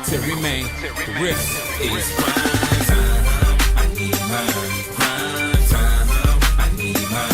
to remain. The riff is grind time. I need mine. Grind time. I need mine.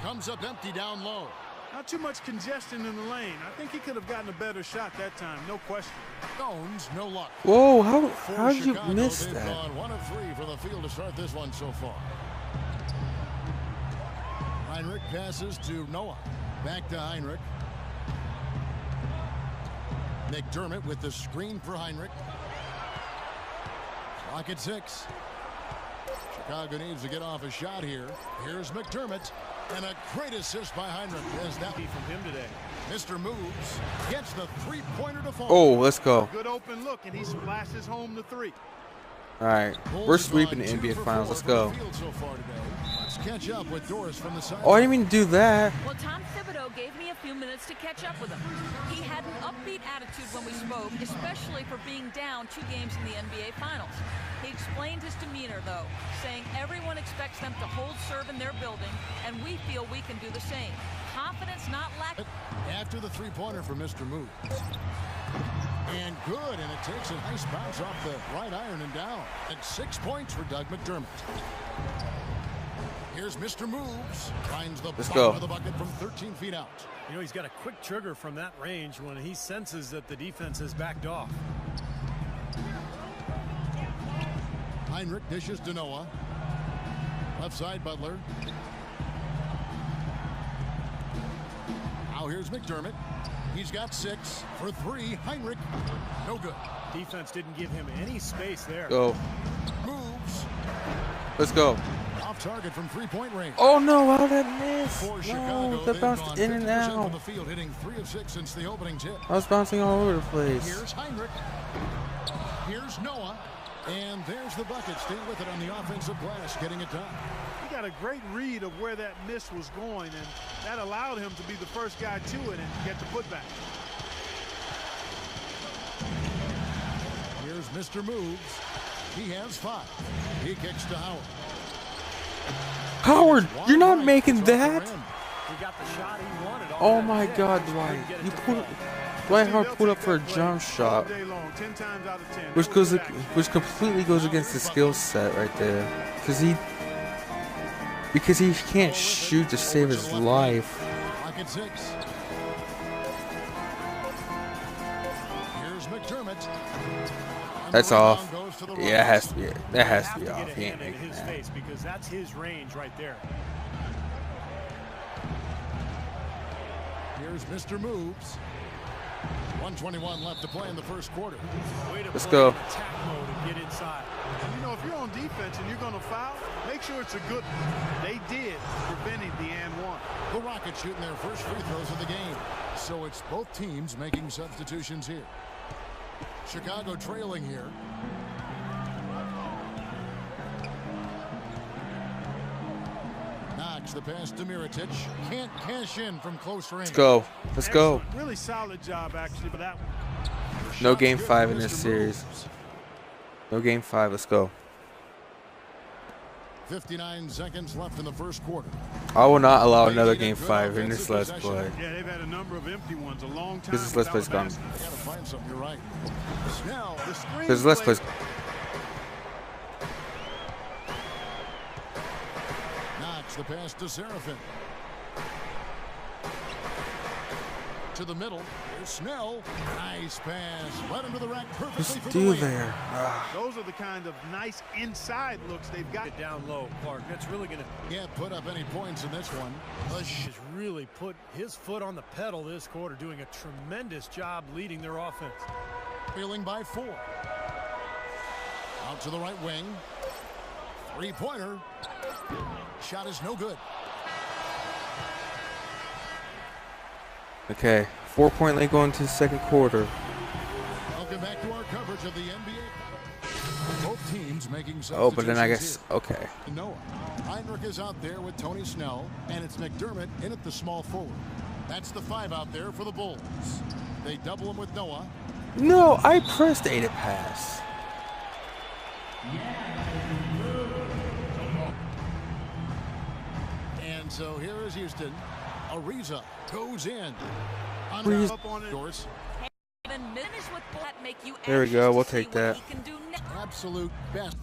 Comes up empty down low. Not too much congestion in the lane. I think he could have gotten a better shot that time, no question. Jones, no luck. Whoa, how did you Chicago, miss they've that? gone 1 of 3 for the field to start this one so far. Heinrich passes to Noah. Back to Heinrich. McDermott with the screen for Heinrich. Clock at 6. Chicago needs to get off a shot here. Here's McDermott. And a great assist by Heinrich. As that From him today. Mr. Moves gets the three-pointer to fall. Oh, let's go. Good open look, and he splashes home the 3. All right, we're sweeping the NBA Finals. Let's go. Let's catch up with Doris from the side. Oh, I didn't even do that. Well, Tom Thibodeau gave me a few minutes to catch up with him. He had an upbeat attitude when we spoke, especially for being down 2 games in the NBA Finals. He explained his demeanor, though, saying everyone expects them to hold serve in their building, and we feel we can do the same. Confidence not lacking. After the three-pointer for Mr. Moves. And good, and it takes a nice bounce off the right iron and down. And 6 points for Doug McDermott. Here's Mr. Moves. Finds the bottom of the bucket from 13 feet out. You know, he's got a quick trigger from that range when he senses that the defense has backed off. Heinrich dishes to Noah. Left side, Butler. Now here's McDermott. He's got 6 for 3. Heinrich, no good. Defense didn't give him any space there. Go. Moves. Let's go. Off target from three-point range. Oh no, how did that miss? For No, Chicago, that they've bounced gone in and 50% out. from the field, hitting 3 of 6 since the opening tip. I was bouncing all over the place. Here's Heinrich. Here's Noah. And there's the bucket. Stay with it on the offensive glass, getting it done. He got a great read of where that miss was going, and that allowed him to be the first guy to it and get the putback. Here's Mr. Moves. He has 5. He kicks to Howard. Howard, you're not making that. He got the shot he wanted. Oh my God, Dwight! You put Dwight Howard pulled up for a jump shot, 10 times out of 10. which completely goes against the skill set right there, because he can't shoot to save his life. Pocket 6. Here's McDermott. That's off. Yeah, it has to be. That has to be off. He ain't in making his that. face because that's his range right there. Here's Mr. Moves. 1:21 left to play in the first quarter. Let's go. Attack mode and get inside. You know, if you're on defense and you're going to foul, make sure it's a good one. They did, preventing the and one. The Rockets shooting their first free throws of the game. So it's both teams making substitutions here. Chicago trailing here. fakes the pass to Mirotic. Can't cash in from close range. Let's go. Let's go. Excellent. Really solid job, actually, for that one. No Shot game good 5 for in this Mr. series. Moves. No game 5. Let's go. 59 seconds left in the first quarter. I will not allow They another need a game good 5 in this offensive Let's possession. Play. Yeah, they've had a number of empty ones a long time. This is Let's without Play's a gone. basket. Gotta find something. You're right. Snell. The screen This is Let's play- Play. Knox the pass to Seraphin. To the middle. Here's Snell. Nice pass. Right into the rack perfectly Just for the do win. there. Those are the kind of nice inside looks they've got. Get down low, Clark. That's really going to Can't put up any points in this one. has really put his foot on the pedal this quarter, doing a tremendous job leading their offense. Trailing by 4. Out to the right wing. Three-pointer. Shot is no good. Okay. 4-point lead going to the second quarter. Welcome back to our coverage of the NBA. Both teams making Oh, but then I substitutions guess, okay. here. Noah. Heinrich is out there with Tony Snell, and it's McDermott in at the small forward. That's the 5 out there for the Bulls. They double him with Noah. No, I pressed A to pass. And so here is Houston. Ariza goes in. Ariza. Up on it. Doors. Even finish with that make you There we anxious go, to we'll see take what that. he can do next. Absolute best.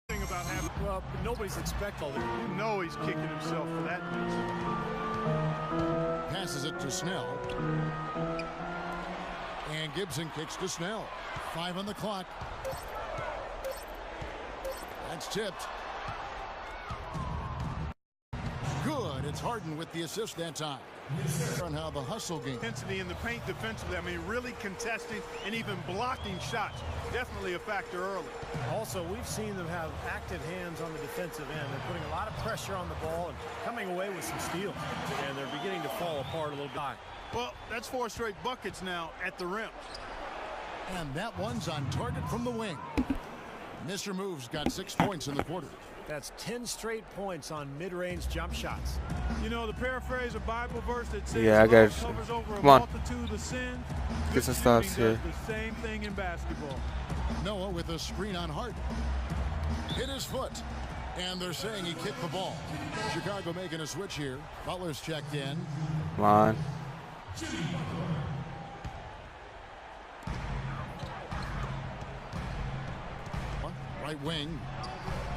Thing about having, well, nobody's expecting it. You know he's kicking himself for that miss. Passes it to Snell. And Gibson kicks to Snell. 5 on the clock. That's tipped. Good. It's Harden with the assist that time. On how the hustle game. Intensity in the paint defensively. I mean, really contesting and even blocking shots. Definitely a factor early. Also, we've seen them have active hands on the defensive end. They're putting a lot of pressure on the ball and coming away with some steals. And they're beginning to fall apart a little bit. Well, that's 4 straight buckets now at the rim. And that one's on target from the wing. Mr. Moves got 6 points in the quarter. That's 10 straight points on mid-range jump shots. You know, the paraphrase of Bible verse that says, Yeah, I got love covers over a Come on. multitude of sin. Get Good some shooting stops does here. the same thing in basketball. Noah with a screen on Harden. Hit his foot. And they're saying he kicked the ball. Chicago making a switch here. Butler's checked in. Come on. Right wing.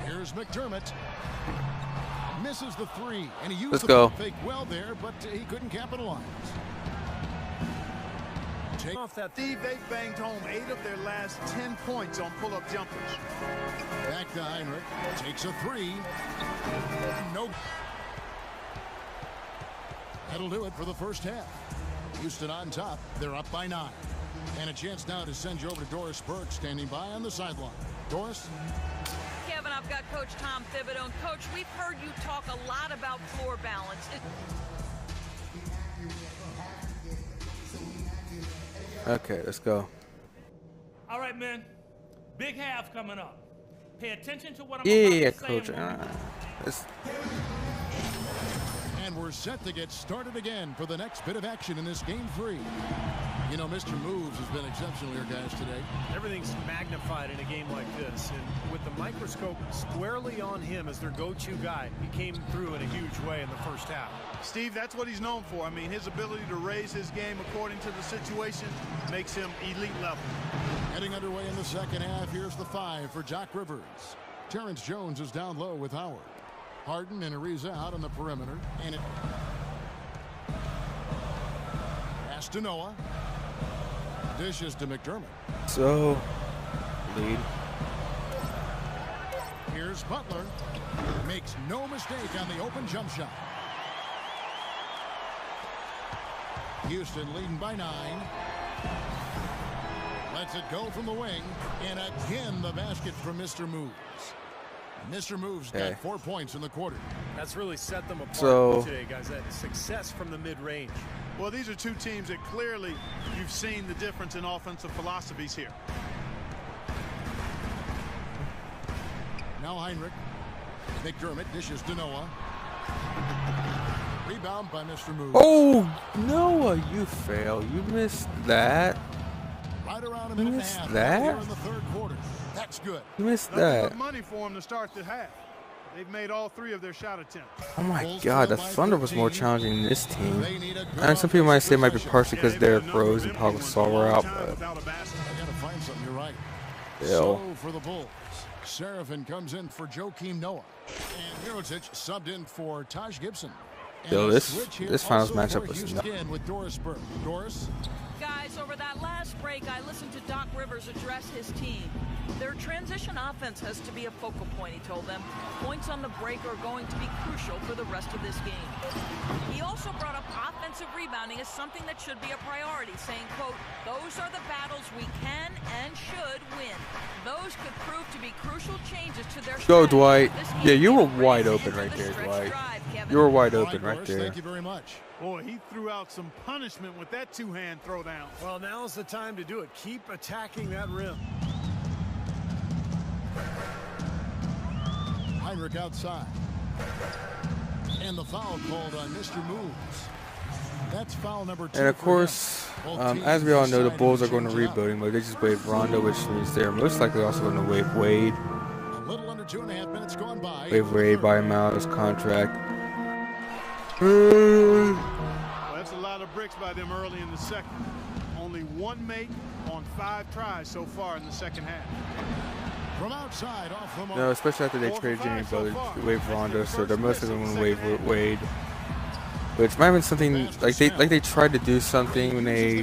Here's McDermott. Misses the 3. And he used Let's the go. fake well there, but he couldn't capitalize. Take Off that Steve, they banged home 8 of their last 10 points on pull-up jumpers. back to Heinrich. Takes a 3. No. That'll do it for the first half. Houston on top. They're up by 9. And a chance now to send you over to Doris Burke, standing by on the sideline. Doris? Kevin, I've got Coach Tom Thibodeau. And Coach, we've heard you talk a lot about floor balance. Okay, let's go. All right, man. Big half coming up. Pay attention to what I'm Yeah, about to say. coach. and Let's- And we're set to get started again for the next bit of action in this game 3. You know, Mr. Moves has been exceptional here, guys, today. Everything's magnified in a game like this. And with the microscope squarely on him as their go-to guy, he came through in a huge way in the first half. Steve, that's what he's known for. I mean, his ability to raise his game according to the situation makes him elite level. Heading underway in the second half, here's the 5 for Jock Rivers. Terrence Jones is down low with Howard. Harden and Ariza out on the perimeter. And it pass to Noah. Dishes to McDermott. So, lead. Here's Butler. Makes no mistake on the open jump shot. Houston leading by 9. Lets it go from the wing. And again, the basket from Mr. Moves. Mr. Moves Okay. got 4 points in the quarter. That's really set them apart So- today, guys. That success from the mid-range. Well, these are two teams that clearly you've seen the difference in offensive philosophies here. Now Now Heinrich. McDermott dishes to Noah. Rebound by Mr. Moves. Oh, Noah, you fail. You missed that. Right around a minute and a missed half that? here in the third quarter. That's good. You missed Nothing that. but money for them to start the half. They've made all 3 of their shot attempts. Oh my God, the Thunder was more challenging than this team. They need a good And some people might say it might be partially because Yeah, they've Derrick been a number Rose of and Pau empty ones Gasol for a were long out, time but without a basket. I got to find something. You're right. Ew. So for the Bulls, Seraphin comes in for Joakim Noah. And Mirotic subbed in for Taj Gibson. And Yo, a this switch here finals also matchup for was Houston nuts. again with Doris Burke. Doris? Guys, over that last break, I listened to Doc Rivers address his team. Their transition offense has to be a focal point, he told them. Points on the break are going to be crucial for the rest of this game. He also brought up offensive rebounding as something that should be a priority, saying, quote, those are the battles we can and should win. Those could prove to be crucial changes to their Go, strategy. Dwight. This game Yeah, you were can wide race open into right the there, stretch Dwight. drive, Kevin. You were wide All right, open right Doris, there. Thank you very much. Boy, he threw out some punishment with that 2-hand throwdown. Well, now's the time to do it. Keep attacking that rim. Heinrich outside. And the foul called on Mr. Moves. That's foul number 2. And of for course, him. Both teams as we all know, the decided Bulls to are going to change it up. rebuilding mode. They just waived Rondo, which means they're most likely also going to waive Wade. A little under 2.5 minutes gone by. Waive Wade, buy him out of his contract. Well, that's a lot of bricks by them early in the second. Only 1 make on 5 tries so far in the second half. From outside, off the mark. No, especially after they 4 for traded 5 Jimmy so Butler, far. waive That's Rondo, their so they're first mostly miss in going the to waive second half. Wade. Which might have been something like they tried to do something when they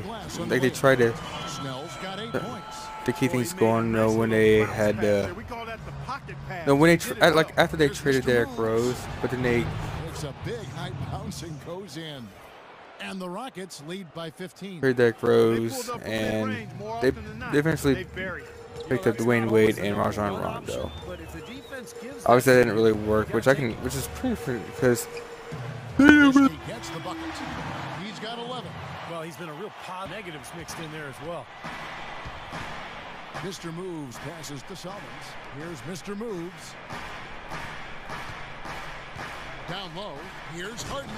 tried to Snell's got 8 points. to keep things going. When they had We call that the pocket pass. no, when they He did it well. after they Here's traded Mr. Derrick Moves. Rose, but then they It's a big high bouncing goes in. And the Rockets lead by 15. traded Derrick They Rose, pulled up from and mid-range more they often than not. eventually They buried it. picked up Dwayne Wade and Rajon Rondo. But if the defense gives Obviously, that that didn't really work, which is pretty because He gets the bucket. He's got 11. well, he's been a real negatives mixed in there as well. Mr. Moves passes to Summons. Here's Mr. Moves. Down low. Here's Harden.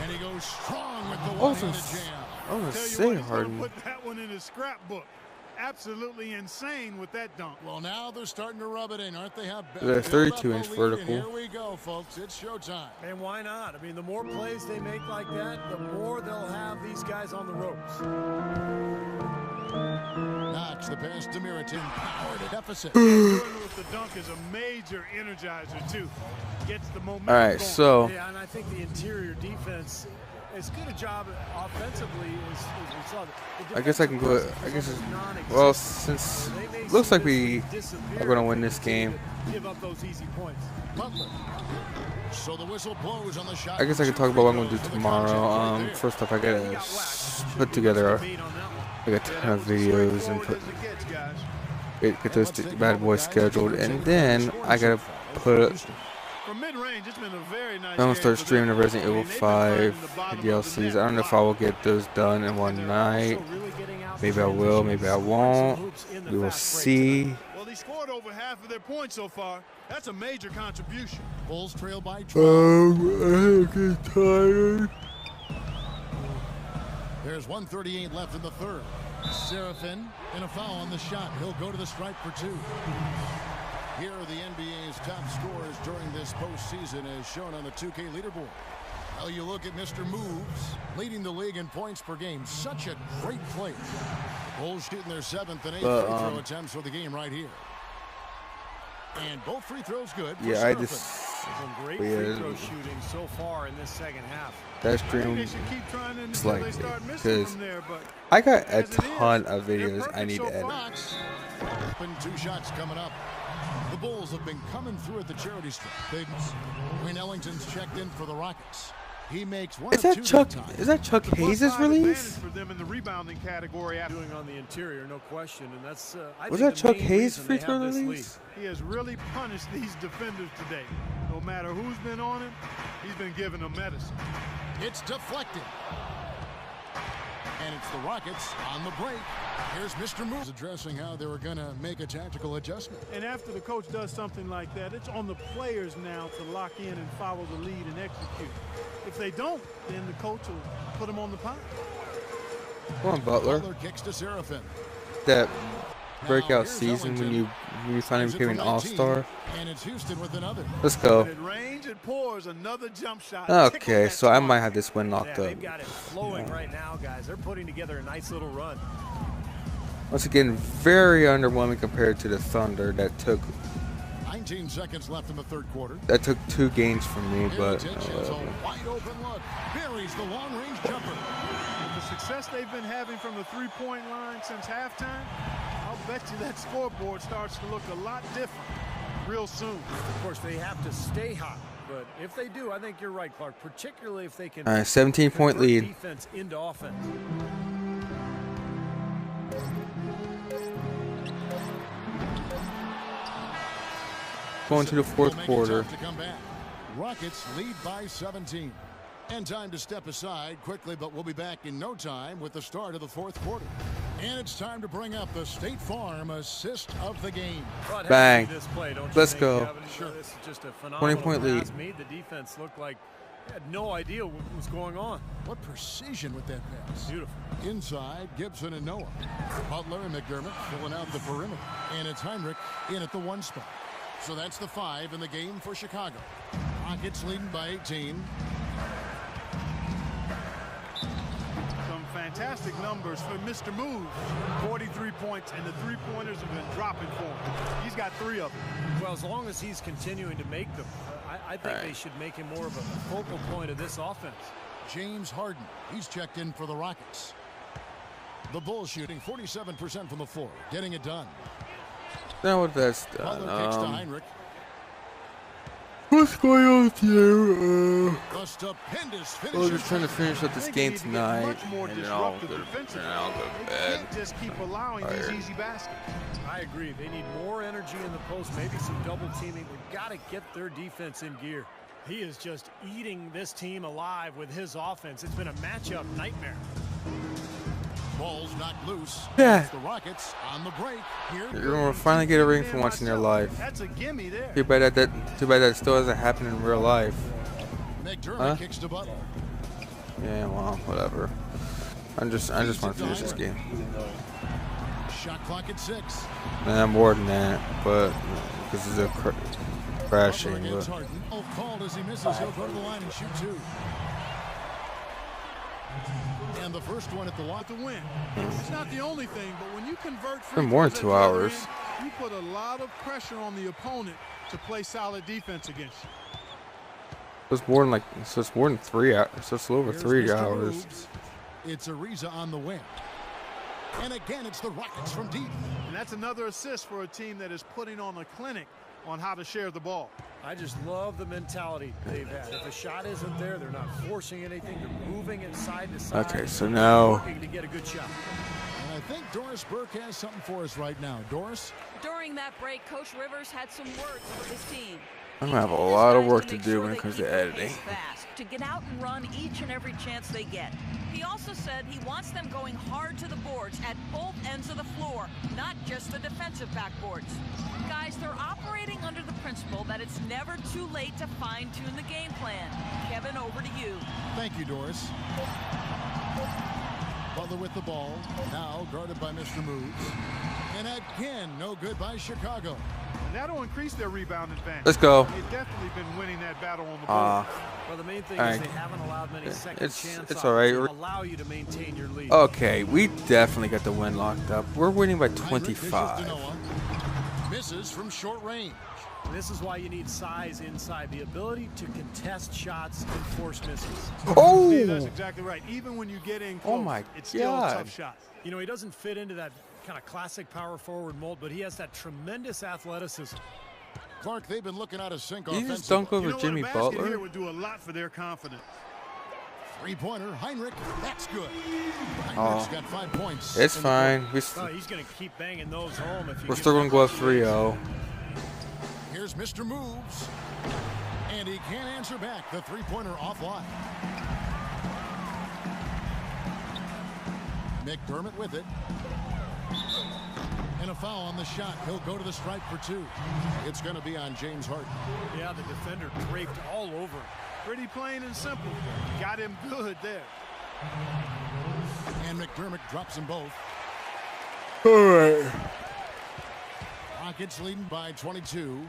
And he goes strong with the one-handed jam. I was gonna Tell you say what, he's gonna Harden. put that one in his scrapbook. Absolutely insane with that dunk. Well, now they're starting to rub it in, aren't they? They're 32-inch vertical. Here we go, folks. It's showtime. And why not? I mean, the more plays they make like that, the more they'll have these guys on the ropes. Knox the pass to Miritin. Power to deficit. Jordan with the dunk is a major energizer, too. Gets the momentum All right, going. so Yeah, and I think the interior defense, as good a job offensively as we saw. I guess I can go. I guess well, since looks like we are going to win this game, Give up those easy points. Butler. So the whistle blows on the shot. I guess I can talk about what I'm going to do tomorrow. First off, I gotta put together like a ton of videos and put get those bad boys scheduled, and then I gotta put. From mid-range, it's been a very nice I'm gonna game start for streaming the them. Resident Evil I mean, they've been finding 5 the bottom of the DLCs. net. I don't know if I will get those done in one night. Maybe I will, maybe I won't. We will see. Well, he scored over half of their points so far. That's a major contribution. Bulls trail by 12. I get tired. There's 1:38 left in the third. Seraphin and a foul on the shot. He'll go to the stripe for 2. Here are the NBA's top scorers during this postseason as shown on the 2K leaderboard. Well, you look at Mr. Moves, leading the league in points per game. Such a great player. Bulls shooting their 7th and 8th free throw attempts for the game right here. And both free throws good. For Yeah, I Seraphin. just Some great Yeah. free throw shooting so far in this second half. that I think they stream. should keep trying until Slightly, they start missing because from there, but I got a as it is, ton of they're videos I perfect need so to edit. far. Open 2 shots coming up. The Bulls have been coming through at the charity strip. Wayne Ellington's checked in for the Rockets. He makes one Is of that 2 Chuck? that time. Is that Chuck The Hayes' +5 release? advantage for them in the rebounding category after Doing on the interior, no question, and that's. I Was think that the Chuck main Hayes' reason free they throw have this release? he has really punished these defenders today. No matter who's been on him, he's been giving them medicine. It's deflected. And it's the Rockets on the break. Here's Mr. Moves addressing how they were going to make a tactical adjustment. And after the coach does something like that, it's on the players now to lock in and follow the lead and execute. If they don't, then the coach will put them on the pile. Come on, Butler. Butler kicks to Seraphin. That breakout season when you finally became an all-star. And it's Houston with another. Let's go. It rains, it pours, another jump shot. Okay, so I might have this win locked Yeah, up. they've got it flowing right now, guys. They're putting together a nice little run. Once again, very underwhelming compared to the Thunder that took 19 seconds left in the third quarter. 2 games from me, but Mirotic has a wide open look. Buries the long-range jumper. With the success they've been having from the three-point line since halftime, I'll bet you that scoreboard starts to look a lot different real soon. Of course, they have to stay hot. But if they do, I think you're right, Clark, particularly if they can 17-point convert lead. defense into offense. Going to the fourth quarter. To come back. Rockets lead by 17. And time to step aside quickly, but we'll be back in no time with the start of the fourth quarter. And it's time to bring up the State Farm assist of the game. Bang. This play, don't you Let's think, go. Kevin? Sure. This is just a phenomenal 20-point lead. pass. Made the defense look like they had no idea what was going on. What precision with that pass. Beautiful. Inside, Gibson and Noah. Butler and McDermott filling out the perimeter. And it's Heinrich in at the 1 spot. So that's the 5 in the game for Chicago. Rockets leading by 18. Some fantastic numbers for Mr. Moves. 43 points, and the three-pointers have been dropping for him. He's got 3 of them. Well, as long as he's continuing to make them, I think they should make him more of a focal point of this offense. James Harden, he's checked in for the Rockets. The Bulls shooting 47% from the floor, getting it done. Now what that's Butler kicks to done. Heinrich. What's going on here? The stupendous finish. We're just trying to finish up this I think game they need to get tonight, much more and then I'll disruptive go to defensively. bed. They can't just keep allowing these easy baskets. I agree. They need more energy in the post, maybe some double teaming. We've got to get their defense in gear. He is just eating this team alive with his offense. It's been a matchup nightmare. Ball's knocked loose. Yeah. It's the Rockets on the break. Here You're gonna finally get a ring for once in your life. That's a gimme there. Too bad that still doesn't happen in real life. McDermott kicks to Butler. Yeah, well, whatever. I just want to finish this game. Shot clock at 6. Nah, more than that, but this is a crashing. Butler against But Harden. Oh, called as he misses. He'll go to the line and shoot 2. And the first one at the lock To win. It's not the only thing, but when you convert free been more than throws 2 at the other hours. end, you put a lot of pressure on the opponent to play solid defense against you. it's more than it's more than 3 hours. So it's a little over Here's 3 Mr. hours. Rubes. It's Ariza on the win. And again, it's the Rockets from deep. And that's another assist for a team that is putting on a clinic on how to share the ball. I just love the mentality they've had. If a shot isn't there, they're not forcing anything. They're moving it side to side. Okay, so now Working to get a good shot. And I think Doris Burke has something for us right now. Doris? During that break, Coach Rivers had some words for his team. I'm gonna have a He told lot of his work guys to make do sure when it they comes keep to their editing. pace fast, to get out and run each and every chance they get. He also said he wants them going hard to the boards at both ends of the floor, not just the defensive backboards. Guys, they're operating under the principle that it's never too late to fine-tune the game plan. Kevin, over to you. Thank you, Doris. Butler with the ball. Now guarded by Mr. Moves. And again, no good by Chicago. And that'll increase their rebound advantage. Let's go. They've definitely been winning that battle on the board. Well, the main thing All is right. they haven't allowed many second It's chances all right. to allow you to maintain your lead. Okay, we definitely got the win locked up. We're winning by Heinrich dishes to 25. Noah. Misses from short range. And this is why you need size inside, the ability to contest shots and force misses. See, that's Oh, exactly right. Even when you get in close, Oh my it's still a God. tough shot. You know, he doesn't fit into that kind of classic power forward mold, but he has that tremendous athleticism. Clark, they've been looking out of sync you just offensively. dunk over You know Jimmy what, a basket Butler? here would do a lot for their confidence. Three-pointer, Heinrich. That's good. Heinrich's Oh. got 5 points. It's in the fine. Oh, he's going to keep banging those home if you We're give still him gonna go up 3-0. Here's Mr. Moves. And he can't answer back. The three-pointer offline. McDermott with it. And a foul on the shot. He'll go to the stripe for 2. It's going to be on James Harden. Yeah, the defender draped all over him. Pretty plain and simple. Got him good there. And McDermott drops them both. All right. Rockets leading by 22.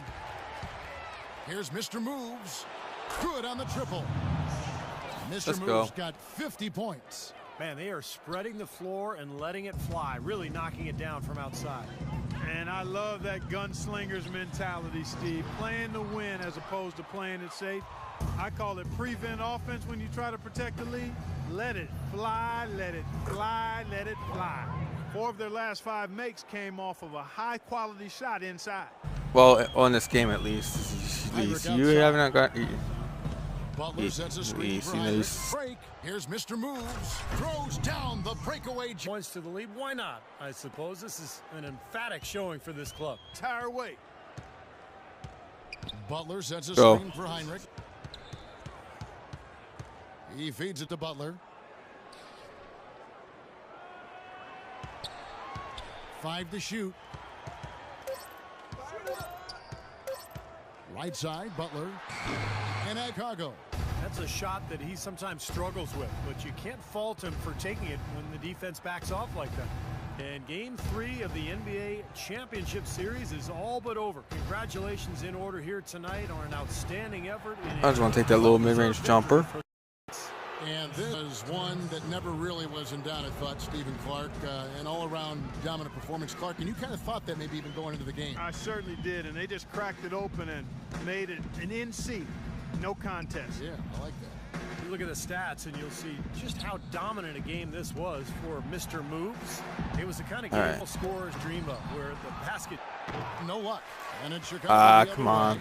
Here's Mr. Moves. Good on the triple. Mr. Moves got 50 points. Man, they are spreading the floor and letting it fly, really knocking it down from outside. And I love that gunslinger's mentality, Steve. Playing to win as opposed to playing it safe. I call it prevent offense when you try to protect the lead. Let it fly, let it fly, let it fly. 4 of their last 5 makes came off of a high-quality shot inside. Well, on this game at least you haven't got. Butler sets a screen for Heinrich. Break. Here's Mr. Moves. Throws down the breakaway. Points to the lead. Why not? I suppose this is an emphatic showing for this club. Tire weight. Butler sets a screen for Heinrich. He feeds it to Butler. 5 to shoot. Right side, Butler. And Chicago. That's a shot that he sometimes struggles with, but you can't fault him for taking it when the defense backs off like that. And Game 3 of the NBA Championship Series is all but over. Congratulations in order here tonight on an outstanding effort. I just want to take that little mid-range jumper. And this is one that never really was in doubt, I thought, Stephen Clark. An all-around dominant performance. Clark, and you kind of thought that maybe even going into the game. I certainly did, and they just cracked it open and made it an NC. No contest. Yeah, I like that. You look at the stats and you'll see just how dominant a game this was for Mr. Moves. It was the kind of game all scorers dream of, where the basket. No luck. And in Chicago. Come on.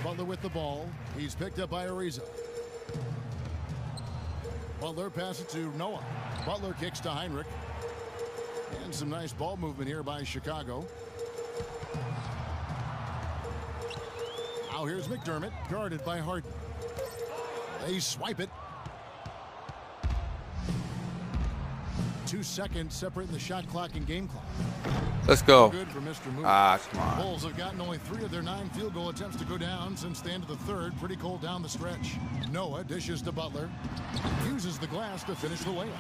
Butler with the ball. He's picked up by Ariza. Butler passes to Noah. Butler kicks to Heinrich. And some nice ball movement here by Chicago. Now here's McDermott, guarded by Harden. They swipe it. 2 seconds separating the shot clock and game clock. Let's go. Good for Mr. Moves. Come on. Bulls have gotten only 3 of their 9 field goal attempts to go down since the end of the 3rd. Pretty cold down the stretch. Noah dishes to Butler. Uses the glass to finish the layup.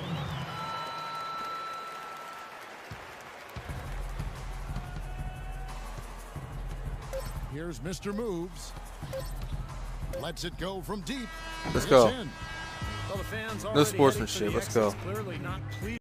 Here's Mr. Moves. Lets it go from deep. Let's go. Well, the fans No sportsmanship. Let's go. clearly not pleased.